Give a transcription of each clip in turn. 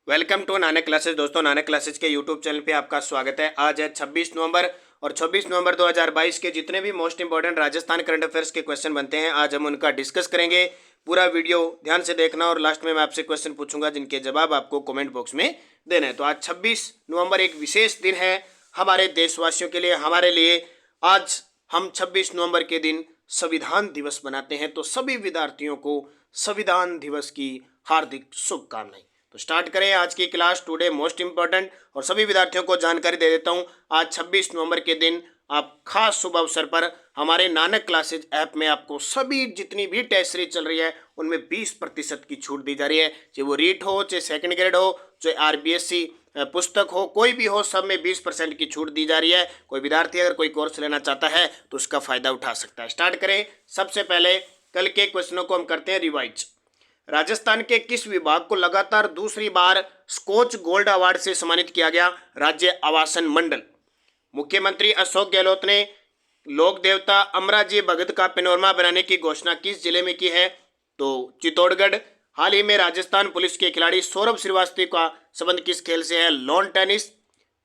Welcome to Nanak classes. दोस्तों, Nanak classes के YouTube channel पे आपका स्वागत है। आज है 26 नवंबर और 26 नवंबर 2022 के जितने भी most important Rajasthan current affairs के क्वेश्चन बनते हैं आज हम उनका डिस्कस करेंगे। पूरा वीडियो ध्यान से देखना और लास्ट में मैं आपसे क्वेश्चन पूछूंगा जिनके जवाब आपको कमेंट बॉक्स में देना है। तो आज 26 नवंबर एक विशेष दिन है हमारे देशवासियों के लिए, हमारे लिए। आज हम 26 नवंबर के दिन संविधान दिवस मनाते हैं, तो सभी विद्यार्थियों को संविधान दिवस की हार्दिक शुभकामनाएं। तो स्टार्ट करें आज की क्लास। टुडे मोस्ट इंपॉर्टेंट और सभी विद्यार्थियों को जानकारी दे देता हूं। आज 26 नवंबर के दिन आप खास शुभ अवसर पर हमारे नानक क्लासेज ऐप में आपको सभी जितनी भी टेस्ट सीरीज चल रही है उनमें 20% की छूट दी जा रही है। चाहे वो रीट हो, चाहे सेकंड ग्रेड हो, चाहे आरबीएससी पुस्तक हो, कोई भी हो, सब में 20% की छूट दी जा रही है। कोई विद्यार्थी अगर कोई कोर्स लेना चाहता है तो उसका फायदा उठा सकता है। स्टार्ट करें। सबसे पहले कल के क्वेश्चनों को हम करते हैं रिवाइज। राजस्थान के किस विभाग को लगातार दूसरी बार स्कोच गोल्ड अवार्ड से सम्मानित किया गया? राज्य आवासन मंडल। मुख्यमंत्री अशोक गहलोत ने लोक देवता अमराजी भगत का पेनोरमा बनाने की घोषणा किस जिले में की है? तो चित्तौड़गढ़। हाल ही में राजस्थान पुलिस के खिलाड़ी सौरभ श्रीवास्तव का संबंध किस खेल से है? Lawn tennis.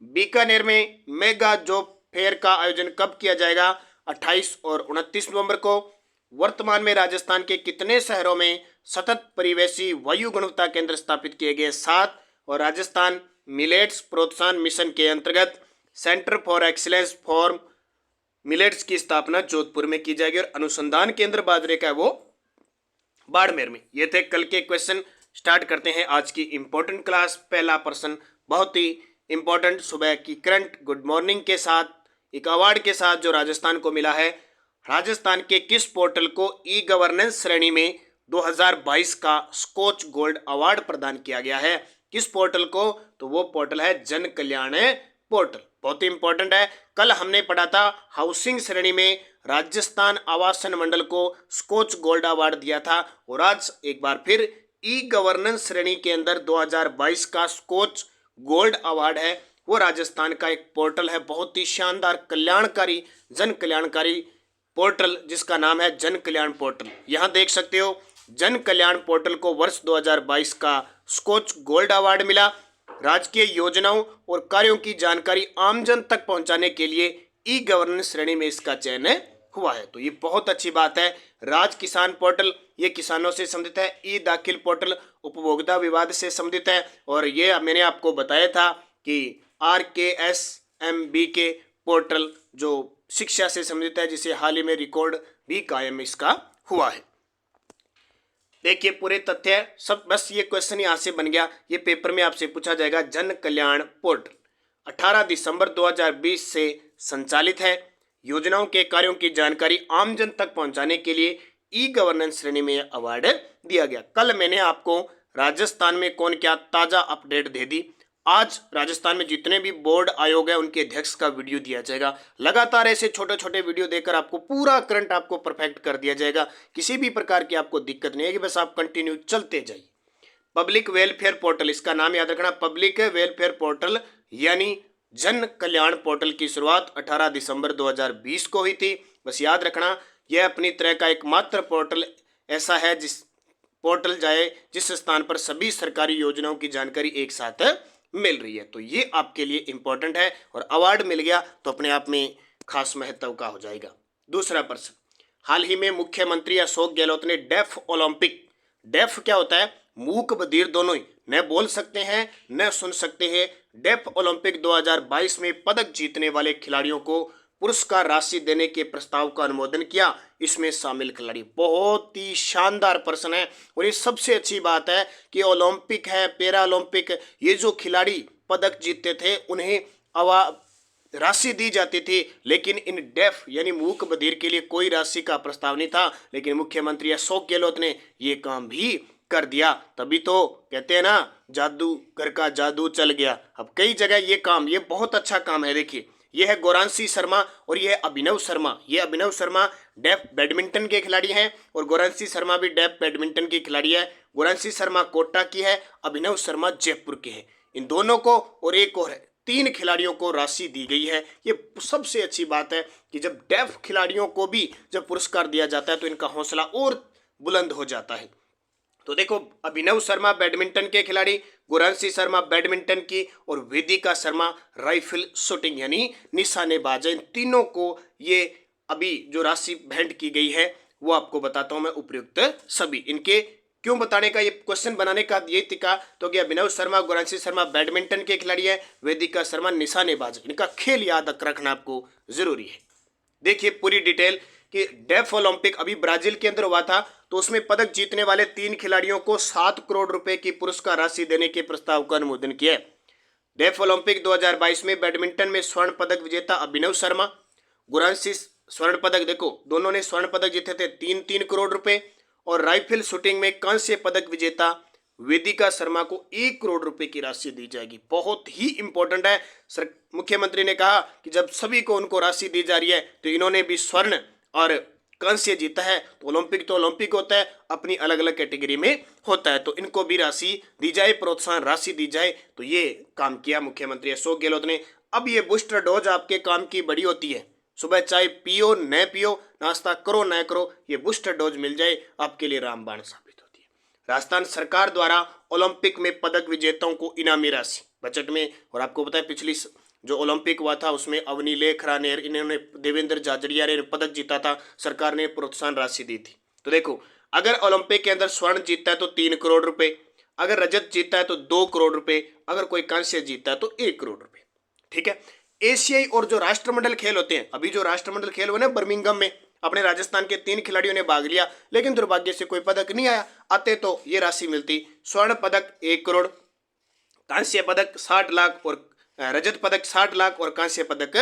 बीकानेर में मेगा जॉब फेयर का आयोजन कब किया जाएगा? 28 और 29 नवंबर को। वर्तमान में राजस्थान के कितने शहरों में सतत परिवेशी वायु गुणवत्ता केंद्र स्थापित किए गए? 7। और राजस्थान मिलेट्स प्रोत्साहन मिशन के अंतर्गत centre for excellence for millets की स्थापना जोधपुर में की जाएगी और अनुसंधान केंद्र बाजरे का है वो बाड़मेर में। ये थे कल के क्वेश्चन। स्टार्ट करते हैं आज की इंपॉर्टेंट क्लास। पहला प्रश्न बहुत ही इंपॉर्टेंट, सुबह की करंट गुड मॉर्निंग के साथ, एक अवार्ड के साथ जो राजस्थान को मिला है। राजस्थान के किस पोर्टल को ई गवर्नेंस श्रेणी में 2022 का स्कोच गोल्ड अवार्ड प्रदान किया गया है? किस पोर्टल को? तो वो पोर्टल है जन कल्याण पोर्टल। बहुत ही इंपॉर्टेंट है। कल हमने पढ़ा था हाउसिंग श्रेणी में राजस्थान आवासन मंडल को स्कोच गोल्ड अवार्ड दिया था और आज एक बार फिर ई गवर्नेंस श्रेणी के अंदर 2022 का स्कोच गोल्ड अवार्ड है वो राजस्थान का एक पोर्टल है। बहुत ही शानदार कल्याणकारी, जन कल्याणकारी पोर्टल जिसका नाम है जन कल्याण पोर्टल। यहां देख सकते हो जन कल्याण पोर्टल को वर्ष 2022 का स्कोच गोल्ड अवार्ड मिला। राजकीय योजनाओं और कार्यों की जानकारी आमजन तक पहुंचाने के लिए ई गवर्नेंस श्रेणी में इसका चयन हुआ है, तो ये बहुत अच्छी बात है। राज किसान पोर्टल ये किसानों से संबंधित है। ई दाखिल पोर्टल उपभोक्ता विवाद से संबंधित है और ये मैंने आपको बताया था कि RKSMB के पोर्टल जो शिक्षा से संबंधित है जिसे हाल ही में रिकॉर्ड भी कायम इसका हुआ है। देखिए पूरे तथ्य सब, बस ये क्वेश्चन यहां से बन गया। ये पेपर में आपसे पूछा जाएगा। जन कल्याण पोर्टल 18 दिसंबर 2020 से संचालित है। योजनाओं के कार्यों की जानकारी आमजन तक पहुंचाने के लिए ई गवर्नेंस श्रेणी में अवार्ड दिया गया। कल मैंने आपको राजस्थान में कौन क्या ताजा अपडेट दे दी। आज राजस्थान में जितने भी बोर्ड आयोग है उनके अध्यक्ष का वीडियो दिया जाएगा। लगातार ऐसे छोटे छोटे वीडियो देकर आपको पूरा करंट आपको परफेक्ट कर दिया जाएगा। किसी भी प्रकार की आपको दिक्कत नहीं है कि बस आप कंटिन्यू चलते जाइए। पब्लिक वेलफेयर पोर्टल, इसका नाम याद रखना, पब्लिक वेलफेयर पोर्टल यानी जन कल्याण पोर्टल की शुरुआत 18 दिसंबर 2020 को हुई थी। बस याद रखना यह अपनी तरह का एकमात्र पोर्टल ऐसा है जिस पोर्टल जाए जिस स्थान पर सभी सरकारी योजनाओं की जानकारी एक साथ मिल रही है। तो ये आपके लिए इंपॉर्टेंट है और अवार्ड मिल गया तो अपने आप में खास महत्व का हो जाएगा। दूसरा प्रश्न, हाल ही में मुख्यमंत्री अशोक गहलोत ने डेफ ओलंपिक, डेफ क्या होता है? मूक बधिर दोनों ही, न बोल सकते हैं न सुन सकते हैं। डेफ ओलंपिक 2022 में पदक जीतने वाले खिलाड़ियों को पुरस्कार राशि देने के प्रस्ताव का अनुमोदन किया। इसमें शामिल खिलाड़ी, बहुत ही शानदार प्रश्न है और ये सबसे अच्छी बात है कि ओलंपिक है, पैरा ओलंपिक, ये जो खिलाड़ी पदक जीतते थे उन्हें राशि दी जाती थी, लेकिन इन डेफ यानी मूक बधिर के लिए कोई राशि का प्रस्ताव नहीं था। लेकिन मुख्यमंत्री अशोक गहलोत ने ये काम भी कर दिया। तभी तो कहते हैं ना जादूगर का जादू चल गया। अब कई जगह ये काम, ये बहुत अच्छा काम है। देखिए ये है गौरांशी शर्मा और ये है अभिनव शर्मा। ये अभिनव शर्मा डेफ बैडमिंटन के खिलाड़ी हैं और गौरांशी शर्मा भी डेफ बैडमिंटन की खिलाड़ी है। गौरांशी शर्मा कोटा की है, अभिनव शर्मा जयपुर के हैं। इन दोनों को और एक और 3 खिलाड़ियों को राशि दी गई है। ये सबसे अच्छी बात है कि जब डेफ खिलाड़ियों को भी जब पुरस्कार दिया जाता है तो इनका हौसला और बुलंद हो जाता है। तो देखो, अभिनव शर्मा बैडमिंटन के खिलाड़ी, गुरांशी शर्मा बैडमिंटन की, और वेदिका शर्मा राइफल शूटिंग यानी निशानेबाज, इन तीनों को ये अभी जो राशि भेंट की गई है वो आपको बताता हूं मैं उपयुक्त सभी। इनके क्यों बताने का, ये क्वेश्चन बनाने का ये तरीका तो कि अभिनव शर्मा गुरांशी शर्मा बैडमिंटन के खिलाड़ी है, वेदिका शर्मा निशानेबाज, इनका खेल याद रखना आपको जरूरी है। देखिए पूरी डिटेल कि डेफ ओलंपिक अभी ब्राजील के अंदर हुआ था, तो उसमें पदक जीतने वाले 3 खिलाड़ियों को 7 करोड़ रुपए की पुरस्कार राशि देने के प्रस्ताव का अनुमोदन किया। डेफ ओलंपिक 2022 में बैडमिंटन में स्वर्ण पदक विजेता अभिनव शर्मा, गुरांशी स्वर्ण पदक, देखो दोनों ने स्वर्ण पदक जीते थे 3-3 करोड़ रुपए, और राइफल शूटिंग में कांस्य पदक विजेता वेदिका शर्मा को 1 करोड़ रुपए की राशि दी जाएगी। बहुत ही इंपॉर्टेंट है। मुख्यमंत्री ने कहा कि जब सभी को उनको राशि दी जा रही है तो इन्होंने भी स्वर्ण और कांस्य जीता है, तो ओलंपिक होता है, अपनी अलग अलग कैटेगरी में होता है, तो इनको भी राशि दी जाए, प्रोत्साहन राशि दी जाए। तो ये काम किया मुख्यमंत्री अशोक गहलोत ने। अब ये बूस्टर डोज आपके काम की बड़ी होती है। सुबह चाय पियो न पियो, नाश्ता करो न करो, ये बूस्टर डोज मिल जाए आपके लिए रामबाण साबित होती है। राजस्थान सरकार द्वारा ओलंपिक में पदक विजेताओं को इनामी राशि बजट में, और आपको पता है पिछली जो ओलंपिक हुआ था उसमें अवनी लेखरा ने, इन्होंने देवेंद्र झाझड़िया ने पदक जीता था, सरकार ने प्रोत्साहन राशि दी थी। तो देखो, अगर ओलंपिक के अंदर स्वर्ण जीतता है तो 3 करोड़ रुपए, अगर रजत जीतता है तो 2 करोड़ रुपए, अगर कोई कांस्य जीतता है तो 1 करोड़ रुपए। ठीक है। एशियाई और जो राष्ट्रमंडल खेल होते हैं, अभी जो राष्ट्रमंडल खेल हुए ना बर्मिंघम में, अपने राजस्थान के 3 खिलाड़ियों ने भाग लिया, लेकिन दुर्भाग्य से कोई पदक नहीं आया। आते तो ये राशि मिलती, स्वर्ण पदक 1 करोड़, कांस्य पदक 60 लाख, और रजत पदक 60 लाख, और कांस्य पदक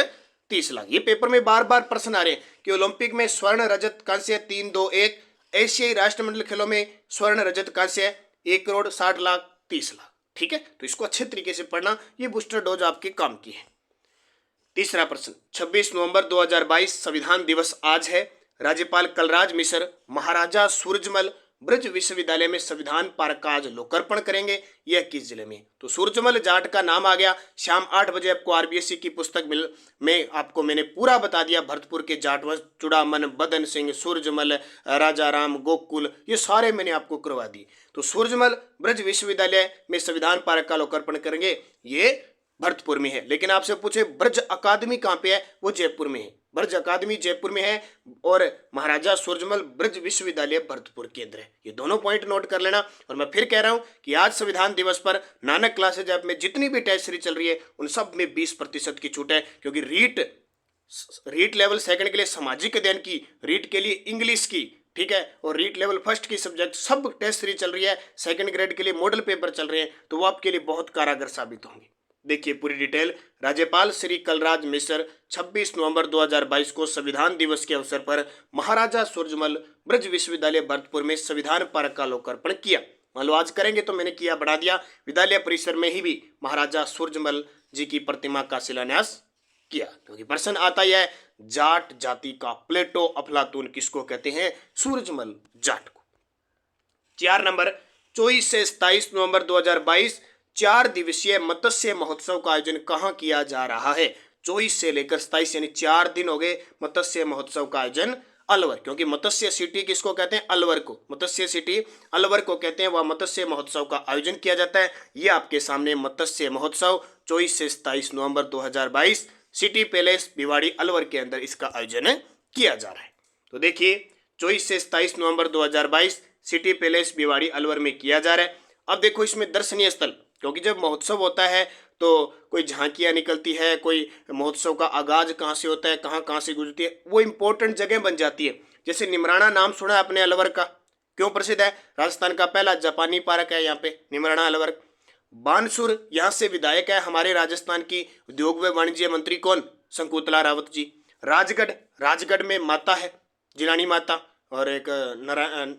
30 लाख। ये पेपर में बार बार प्रश्न आ रहे हैं कि ओलंपिक में स्वर्ण रजत कांस्य 3-2-1, एशियाई राष्ट्रमंडल खेलों में स्वर्ण रजत कांस्य 1 करोड़ 60 लाख 30 लाख। ठीक है, तो इसको अच्छे तरीके से पढ़ना, ये बूस्टर डोज आपके काम की है। तीसरा प्रश्न, 26 नवंबर 2022 संविधान दिवस आज है। राज्यपाल कलराज मिश्र महाराजा सूरजमल ब्रज विश्वविद्यालय में संविधान पार्क का आज लोकार्पण करेंगे। यह किस जिले में? तो सूरजमल जाट का नाम आ गया। शाम 8 बजे आपको आरबीएससी की पुस्तक में आपको मैंने पूरा बता दिया। भरतपुर के जाट वंश, चुड़ामन, बदन सिंह, सूरजमल, राजा राम, गोकुल, ये सारे मैंने आपको करवा दी। तो सूरजमल ब्रज विश्वविद्यालय में संविधान पार्क का लोकार्पण करेंगे, ये भरतपुर में है। लेकिन आपसे पूछे ब्रज अकादमी कहाँ पे है? वो जयपुर में है। ब्रज अकादमी जयपुर में है, और महाराजा सूरजमल ब्रज विश्वविद्यालय भरतपुर केंद्र है। ये दोनों पॉइंट नोट कर लेना। और मैं फिर कह रहा हूं कि आज संविधान दिवस पर नानक क्लासेज ऐप में जितनी भी टेस्ट सीरीज चल रही है उन सब में 20% की छूट है, क्योंकि रीट लेवल सेकंड के लिए सामाजिक अध्ययन की, रीट के लिए इंग्लिश की, ठीक है, और रीट लेवल फर्स्ट की सब्जेक्ट सब टेस्ट सीरीज चल रही है। सेकंड ग्रेड के लिए मॉडल पेपर चल रहे हैं, तो वो आपके लिए बहुत कारगर साबित होंगे। देखिए पूरी डिटेल। राज्यपाल श्री कलराज मिश्र 26 नवंबर 2022 को संविधान दिवस के अवसर पर महाराजा सूरजमल ब्रज विश्वविद्यालय भरतपुर में संविधान पार्क का लोकार्पण किया। मान लो आज करेंगे तो मैंने किया बढ़ा दिया। विद्यालय परिसर में ही भी महाराजा सूरजमल जी की प्रतिमा का शिलान्यास किया। क्योंकि प्रश्न आता ही है, जाट जाति का प्लेटो अफलातून किसको कहते हैं? सूरजमल जाट को। 4 नंबर, 24 से 27 नवंबर 2022 4 दिवसीय मत्स्य महोत्सव का आयोजन कहाँ किया जा रहा है? 24 से लेकर 27 यानी 4 दिन हो गए मत्स्य महोत्सव का आयोजन अलवर, क्योंकि मत्स्य सिटी किसको कहते हैं? अलवर को। मत्स्य सिटी अलवर को कहते हैं। वह मत्स्य महोत्सव का आयोजन किया जाता है। ये आपके सामने मत्स्य महोत्सव 24 से 27 नवंबर 2022 सिटी पैलेस भिवाड़ी अलवर के अंदर इसका आयोजन किया जा रहा है। तो देखिए 24 से 27 नवंबर 2022 सिटी पैलेस भिवाड़ी अलवर में किया जा रहा है। अब देखो इसमें दर्शनीय स्थल, क्योंकि जब महोत्सव होता है तो कोई झांकियाँ निकलती है, कोई महोत्सव का आगाज कहाँ से होता है, कहाँ कहाँ से गुजरती है, वो इंपॉर्टेंट जगह बन जाती है। जैसे निमराना नाम सुना है अपने अलवर का, क्यों प्रसिद्ध है? राजस्थान का पहला जापानी पार्क है यहाँ पे निमराना अलवर। बानसूर यहाँ से विधायक है हमारे राजस्थान की उद्योग व वाणिज्य मंत्री कौन? शंकुतला रावत जी। राजगढ़ में माता है जिलानी माता, और एक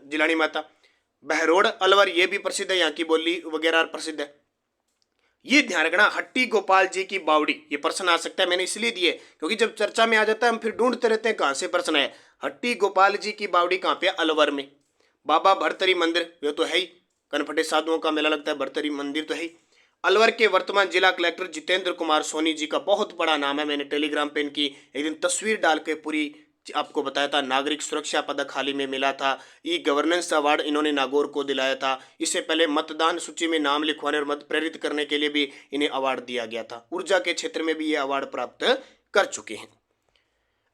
जिलानी माता। बहरोड अलवर ये भी प्रसिद्ध है, यहाँ की बोली वगैरह प्रसिद्ध है। ये ध्यान रखना, हट्टी गोपाल जी की बावड़ी, ये प्रश्न आ सकता है, मैंने इसलिए दिए क्योंकि जब चर्चा में आ जाता है हम फिर ढूंढते रहते हैं कहाँ से प्रश्न है। हट्टी गोपाल जी की बावड़ी कहाँ पे? अलवर में। बाबा भरतरी मंदिर ये तो है ही, कनफटे साधुओं का मेला लगता है, भरतरी मंदिर तो है ही। अलवर के वर्तमान जिला कलेक्टर जितेंद्र कुमार सोनी जी का बहुत बड़ा नाम है। मैंने टेलीग्राम पे इनकी एक दिन तस्वीर डाल के पूरी आपको बताया था, नागरिक सुरक्षा पदक हाल ही में मिला था, ई गवर्नेंस अवार्ड इन्होंने नागौर को दिलाया था, इससे पहले मतदान सूची में नाम लिखवाने और मत प्रेरित करने के लिए भी इन्हें अवार्ड दिया गया था। ऊर्जा के क्षेत्र में भी ये अवार्ड प्राप्त कर चुके हैं।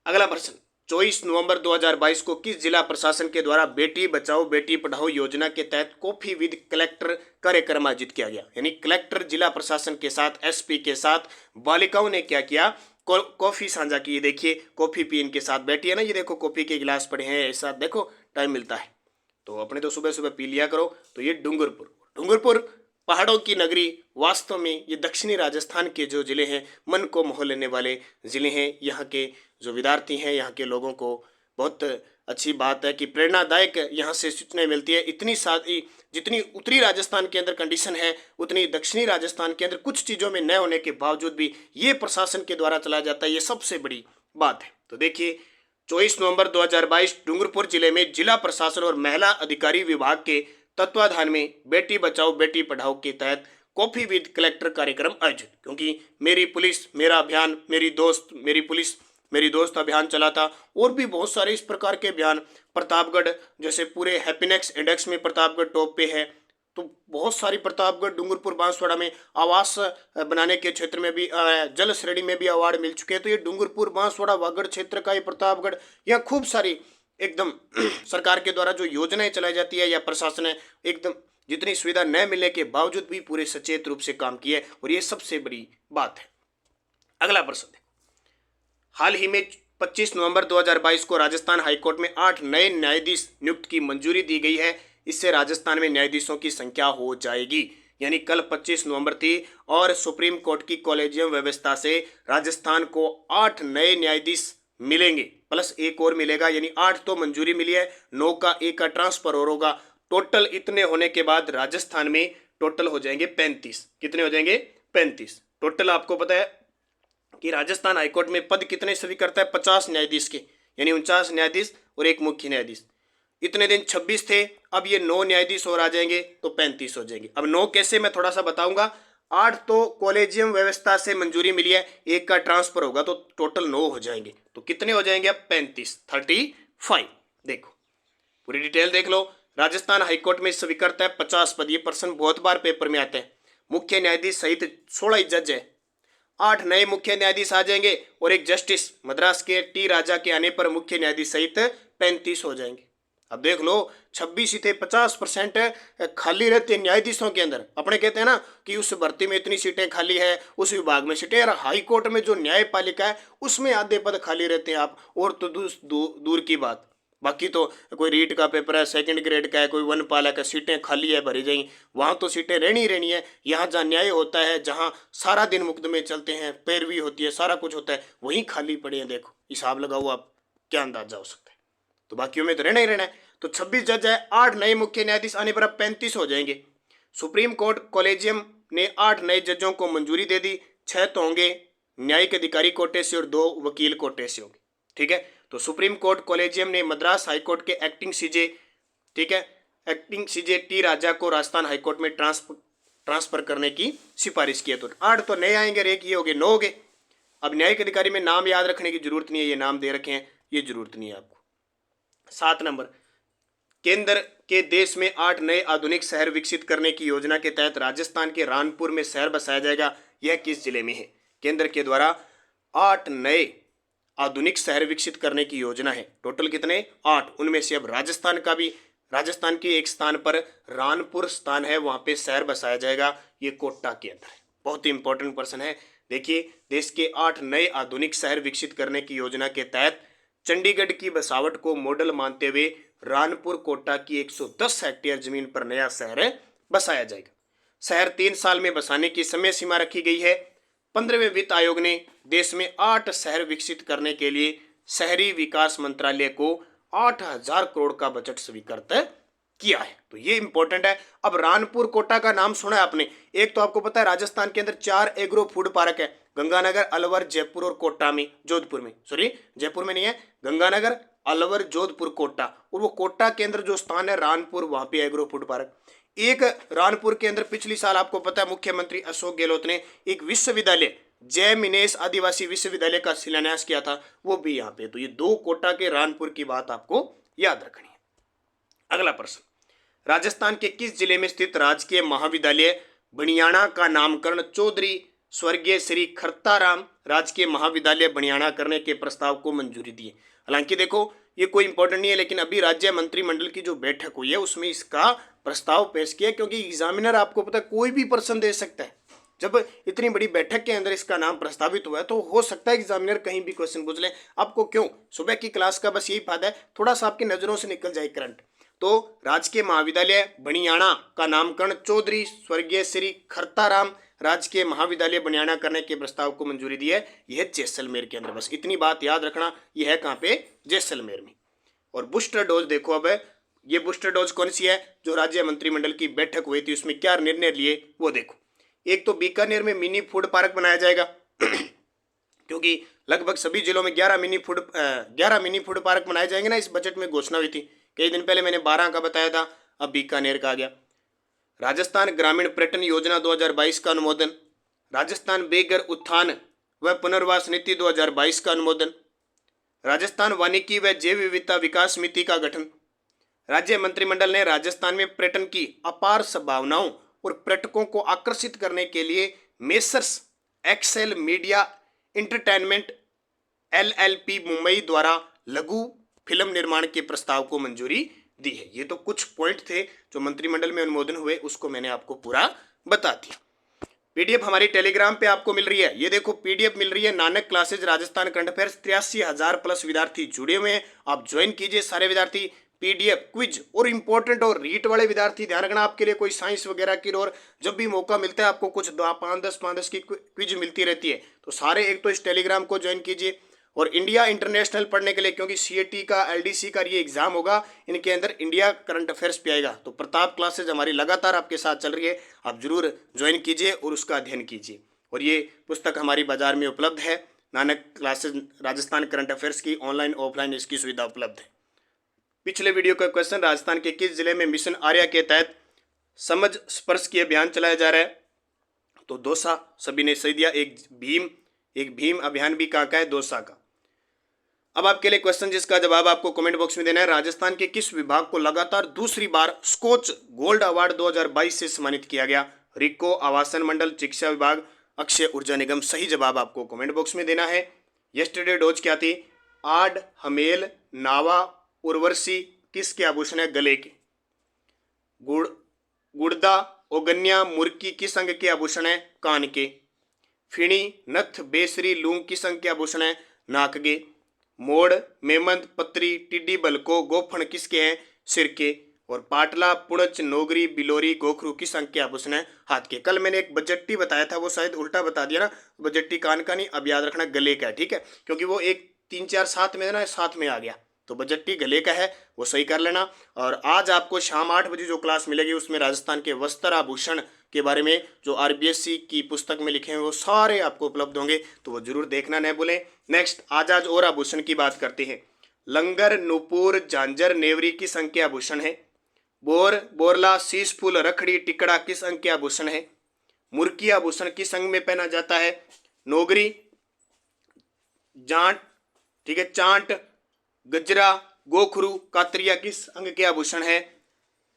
अगला प्रश्न, 24 नवंबर 2022 को किस जिला प्रशासन के द्वारा बेटी बचाओ बेटी पढ़ाओ योजना के तहत कॉफी विद कलेक्टर कार्यक्रम आयोजित किया गया? यानी कलेक्टर जिला प्रशासन के साथ, एसपी के साथ बालिकाओं ने क्या किया, कॉफी साझा की। देखिए कॉफी पी इनके साथ बैठी है ना, ये देखो कॉफी के गिलास पड़े हैं, ऐसा देखो टाइम मिलता है तो अपने तो सुबह सुबह पी लिया करो। तो ये डूंगरपुर पहाड़ों की नगरी, वास्तव में ये दक्षिणी राजस्थान के जो जिले हैं, मन को मोह लेने वाले जिले हैं। यहाँ के जो विद्यार्थी हैं, यहाँ के लोगों को बहुत अच्छी बात है कि प्रेरणादायक यहाँ से सूचनाएं मिलती है। इतनी सारी, जितनी उत्तरी राजस्थान के अंदर कंडीशन है, उतनी दक्षिणी राजस्थान के अंदर कुछ चीज़ों में न होने के बावजूद भी ये प्रशासन के द्वारा चलाया जाता है, ये सबसे बड़ी बात है। तो देखिए 24 नवंबर 2022 डूंगरपुर जिले में जिला प्रशासन और महिला अधिकारी विभाग के तत्वाधान में बेटी बचाओ बेटी पढ़ाओ के तहत कॉफी विद कलेक्टर कार्यक्रम आयोजित। क्योंकि मेरी पुलिस मेरा अभियान, मेरी दोस्त मेरी पुलिस मेरी दोस्त अभियान चला था, और भी बहुत सारे इस प्रकार के अभियान, प्रतापगढ़ जैसे पूरे हैप्पीनेस इंडेक्स में प्रतापगढ़ टॉप पे है, तो बहुत सारी प्रतापगढ़, डूंगरपुर, बांसवाड़ा में आवास बनाने के क्षेत्र में भी, जल श्रेणी में भी अवार्ड मिल चुके हैं। तो ये डूंगरपुर, बांसवाड़ा, वागड़ क्षेत्र का ये प्रतापगढ़, या खूब सारी एकदम सरकार के द्वारा जो योजनाएं चलाई जाती है या प्रशासन है, एकदम जितनी सुविधा न मिलने के बावजूद भी पूरे सचेत रूप से काम किए, और ये सबसे बड़ी बात है। अगला प्रश्न देखो, हाल ही में 25 नवंबर 2022 को राजस्थान हाईकोर्ट में 8 नए न्यायाधीश नियुक्त की मंजूरी दी गई है। इससे राजस्थान में न्यायाधीशों की संख्या हो जाएगी। यानी कल 25 नवंबर थी और सुप्रीम कोर्ट की कॉलेजियम व्यवस्था से राजस्थान को 8 नए न्यायाधीश मिलेंगे, प्लस एक और मिलेगा। यानी 8 तो मंजूरी मिली है, 9 का 1 का ट्रांसफर और होगा। टोटल इतने होने के बाद राजस्थान में टोटल हो जाएंगे 35। कितने हो जाएंगे? 35 टोटल। आपको पता है कि राजस्थान हाईकोर्ट में पद कितने स्वीकृत है? 50 न्यायाधीश के, यानी 49 न्यायाधीश और एक मुख्य न्यायाधीश। इतने दिन 26 थे, अब ये 9 न्यायाधीश और आ जाएंगे तो 35 हो जाएंगे। अब 9 कैसे, मैं थोड़ा सा बताऊंगा। 8 तो कॉलेजियम व्यवस्था से मंजूरी मिली है, 1 का ट्रांसफर होगा तो टोटल 9 हो जाएंगे। तो कितने हो जाएंगे अब? 35 देखो पूरी डिटेल देख लो। राजस्थान हाईकोर्ट में स्वीकृत है 50 पद। ये प्रश्न बहुत बार पेपर में आते हैं। मुख्य न्यायाधीश सहित 16 जज है, 8 नए मुख्य न्यायाधीश आ जाएंगे और एक जस्टिस मद्रास के टी राजा के आने पर मुख्य न्यायाधीश सहित 35 हो जाएंगे। अब देख लो 26 ही थे, 50% खाली रहते न्यायाधीशों के अंदर। अपने कहते हैं ना कि उस भर्ती में इतनी सीटें खाली है, उस विभाग में सीटें, यार हाई कोर्ट में जो न्यायपालिका है उसमें आधे पद खाली रहते हैं आप, और तो दूर की बात। बाकी तो कोई रीट का पेपर है, सेकंड ग्रेड का है, कोई वनपालक है, सीटें खाली है, भरी जाएंगी। वहाँ तो सीटें रहनी है। यहाँ जहाँ न्याय होता है, जहाँ सारा दिन मुकदमे चलते हैं, पैरवी होती है, सारा कुछ होता है, वहीं खाली पड़े हैं। देखो हिसाब लगाओ आप, क्या अंदाजा हो सकता है। तो बाकियों में तो रहना ही रहना है। तो 26 जज है, 8 नए मुख्य न्यायाधीश आने पर अब 35 हो जाएंगे। सुप्रीम कोर्ट कॉलेजियम ने 8 नए जजों को मंजूरी दे दी। 6 तो होंगे न्यायिक अधिकारी कोटे से और 2 वकील कोटे से होंगे। ठीक है, तो सुप्रीम कोर्ट कॉलेजियम ने मद्रास हाईकोर्ट के एक्टिंग सीजे, ठीक है, एक्टिंग सीजे टी राजा को राजस्थान हाईकोर्ट में ट्रांसफर करने की सिफारिश की है। तो 8 तो नए आएंगे, एक ये हो गए, 9 हो गए। अब न्यायिक अधिकारी में नाम याद रखने की जरूरत नहीं है, ये नाम दे रखे हैं, ये जरूरत नहीं है आपको। 7 नंबर, केंद्र के देश में 8 नए आधुनिक शहर विकसित करने की योजना के तहत राजस्थान के रानपुर में शहर बसाया जाएगा। यह किस जिले में है? केंद्र के द्वारा 8 नए आधुनिक शहर विकसित करने की योजना है। टोटल कितने? 8। उनमें से अब राजस्थान का भी, राजस्थान के एक स्थान पर रानपुर स्थान है, वहां पे शहर बसाया जाएगा। ये कोटा के अंदर है। बहुत ही इंपॉर्टेंट प्रश्न है। देखिए देश के 8 नए आधुनिक शहर विकसित करने की योजना के तहत चंडीगढ़ की बसावट को मॉडल मानते हुए रानपुर कोटा की 110 हेक्टेयर जमीन पर नया शहर बसाया जाएगा। शहर 3 साल में बसाने की समय सीमा रखी गई है। 15वें वित्त आयोग ने देश में 8 शहर विकसित करने के लिए शहरी विकास मंत्रालय को 8000 करोड़ का बजट स्वीकृत किया है। तो ये इंपॉर्टेंट है। अब रानपुर कोटा का नाम सुना है आपने। एक तो आपको पता है राजस्थान के अंदर 4 एग्रो फूड पार्क है, गंगानगर, अलवर, जयपुर और कोटा में, जोधपुर में, सॉरी जयपुर में नहीं है, गंगानगर, अलवर, जोधपुर, कोटा। और वो कोटा के अंदर जो स्थान है रानपुर, वहां पे एग्रो फूड पार्क। एक रानपुर के अंदर पिछली साल आपको पता है मुख्यमंत्री अशोक गहलोत ने एक विश्वविद्यालय जय मिनेश आदिवासी विश्वविद्यालय का शिलान्यास किया था, वो भी यहाँ पे। तो ये 2 कोटा के रानपुर की बात आपको याद रखनी है। अगला प्रश्न, राजस्थान के किस जिले में स्थित राजकीय महाविद्यालय बनियाना का नामकरण चौधरी स्वर्गीय श्री खरताराम राजकीय महाविद्यालय बनियाना करने के प्रस्ताव को मंजूरी दी? हालांकि देखो ये कोई इंपॉर्टेंट नहीं है, लेकिन अभी राज्य मंत्रिमंडल की जो बैठक हुई है उसमें इसका प्रस्ताव पेश किया, क्योंकि एग्जामिनर आपको पता है कोई भी प्रश्न दे सकता है। जब इतनी बड़ी बैठक के अंदर इसका नाम प्रस्तावित हुआ है तो हो सकता है एग्जामिनर कहीं भी क्वेश्चन पूछ ले। आपको क्यों, सुबह की क्लास का बस यही फायदा है, थोड़ा सा आपकी नजरों से निकल जाए करंट। तो राजकीय महाविद्यालय बनियाना का नामकरण चौधरी स्वर्गीय श्री खरताराम राजकीय महाविद्यालय बनियाना करने के प्रस्ताव को मंजूरी दी है। यह जैसलमेर के अंदर, बस इतनी बात याद रखना, यह है कहाँ पे, जैसलमेर में। और बूस्टर डोज देखो, अब ये बूस्टर डोज कौन सी है, जो राज्य मंत्रिमंडल की बैठक हुई थी उसमें क्या निर्णय लिए वो देखो। एक तो बीकानेर में मिनी फूड पार्क बनाया जाएगा क्योंकि लगभग सभी जिलों में 11 मिनी फूड पार्क बनाए जाएंगे ना, इस बजट में घोषणा हुई थी। कई दिन पहले मैंने 12 का बताया था, अब बीकानेर का आ गया। राजस्थान ग्रामीण पर्यटन योजना 2022 का अनुमोदन, राजस्थान बेघर उत्थान व पुनर्वास नीति 2022 का अनुमोदन, राजस्थान वानिकी व जैव विविधता विकास समिति का गठन। राज्य मंत्रिमंडल ने राजस्थान में पर्यटन की अपार संभावनाओं और पर्यटकों को आकर्षित करने के लिए messrs Excel media entertainment LLP Mumbai द्वारा लघु फिल्म निर्माण के प्रस्ताव को मंजूरी दी है। ये तो कुछ पॉइंट थे जो मंत्रिमंडल में अनुमोदन हुए, उसको मैंने आपको पूरा बता दिया। PDF हमारी टेलीग्राम पे आपको मिल रही है, ये देखो PDF मिल रही है, Nanak classes Rajasthan current affairs. 83,000 plus विद्यार्थी जुड़े हुए हैं, आप ज्वाइन कीजिए सारे विद्यार्थी। PDF क्विज और इंपॉर्टेंट और रीट वाले विद्यार्थी ध्यान रखना, आपके लिए कोई साइंस वगैरह की, और जब भी मौका मिलता है आपको कुछ 5-10 की क्विज मिलती रहती है, तो सारे एक तो इस टेलीग्राम को ज्वाइन कीजिए। और इंडिया इंटरनेशनल पढ़ने के लिए, क्योंकि CAT का LDC का ये एग्जाम होगा, इनके अंदर इंडिया करंट अफेयर्स भी आएगा, तो प्रताप क्लासेज हमारी लगातार आपके साथ चल रही है, आप जरूर ज्वाइन कीजिए और उसका अध्ययन कीजिए। और ये पुस्तक हमारी बाजार में उपलब्ध है, Nanak classes Rajasthan current affairs की ऑनलाइन ऑफलाइन इसकी सुविधा उपलब्ध है। पिछले वीडियो का क्वेश्चन, राजस्थान के किस जिले में मिशन आर्या के तहत समझ स्पर्श की अभियान चलाया जा रहा है? तो दौसा, सभी ने सही दिया। एक भीम अभियान भी कहाँ का है? दौसा का। अब आपके लिए क्वेश्चन जिसका जवाब आपको कमेंट बॉक्स में देना है, राजस्थान के किस विभाग को लगातार दूसरी बार स्कोच गोल्ड अवार्ड 2022 से सम्मानित किया गया? रिको, आवासन मंडल, शिक्षा विभाग, अक्षय ऊर्जा निगम। सही जवाब आपको कमेंट बॉक्स में देना है। यस्टरडे डोज क्या थी? आड, हमेल, नावा, उर्वशी किसके आभूषण है? गले के। गुड़दा, ओगन्या, मुर्की किस अंग के आभूषण है? कान के। फिणी, नथ, बेसरी, लूंग किस अंग के आभूषण है? नाक के। मोड़, मेमंत, पत्री, टिड्डी, बलको, गोफण किसके हैं? सिर के। और पाटला, पुणच, नोगरी, बिलोरी, गोखरू किस अंग के आभूषण है? हाथ के। कल मैंने एक बजट्टी बताया था, वो शायद उल्टा बता दिया ना, बजट्टी कान का नहीं, अब याद रखना गले का है, ठीक है, क्योंकि वो 1 3 4 7 में ना, साथ में आ गया, तो बजट्टी गले का है, वो सही कर लेना। और आज आपको शाम 8 बजे जो क्लास मिलेगी उसमें राजस्थान के वस्त्र आभूषण के बारे में जो RBSC की पुस्तक में लिखे हैं वो सारे आपको उपलब्ध होंगे, तो वो जरूर देखना न भूलें। नेक्स्ट आज और आभूषण की बात करते हैं। लंगर, नुपुर, झांझर, नेवरी किस अंग के आभूषण है? बोर, बोरला, शीश फूल, रखड़ी, टिकड़ा किस अंग के आभूषण है? मुर्की आभूषण किस अंग में पहना जाता है? नोगरी, जांट, ठीक है, चांट, गजरा, गोखरू, कातरिया किस अंग के आभूषण है?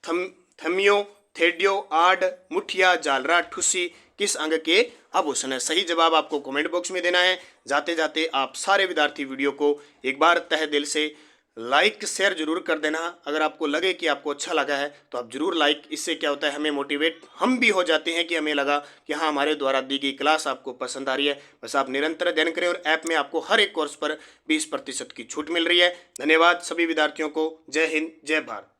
थमियो, थेडियो, आड, मुठिया, जालरा, ठुसी किस अंग के आभूषण है? सही जवाब आपको कमेंट बॉक्स में देना है। जाते जाते आप सारे विद्यार्थी वीडियो को एक बार तहे दिल से लाइक शेयर जरूर कर देना। अगर आपको लगे कि आपको अच्छा लगा है तो आप जरूर लाइक, इससे क्या होता है हमें मोटिवेट हम भी हो जाते हैं कि हमें लगा कि हाँ हमारे द्वारा दी गई क्लास आपको पसंद आ रही है। बस आप निरंतर अध्ययन करें और ऐप में आपको हर एक कोर्स पर 20% की छूट मिल रही है। धन्यवाद सभी विद्यार्थियों को। जय हिंद, जय भारत।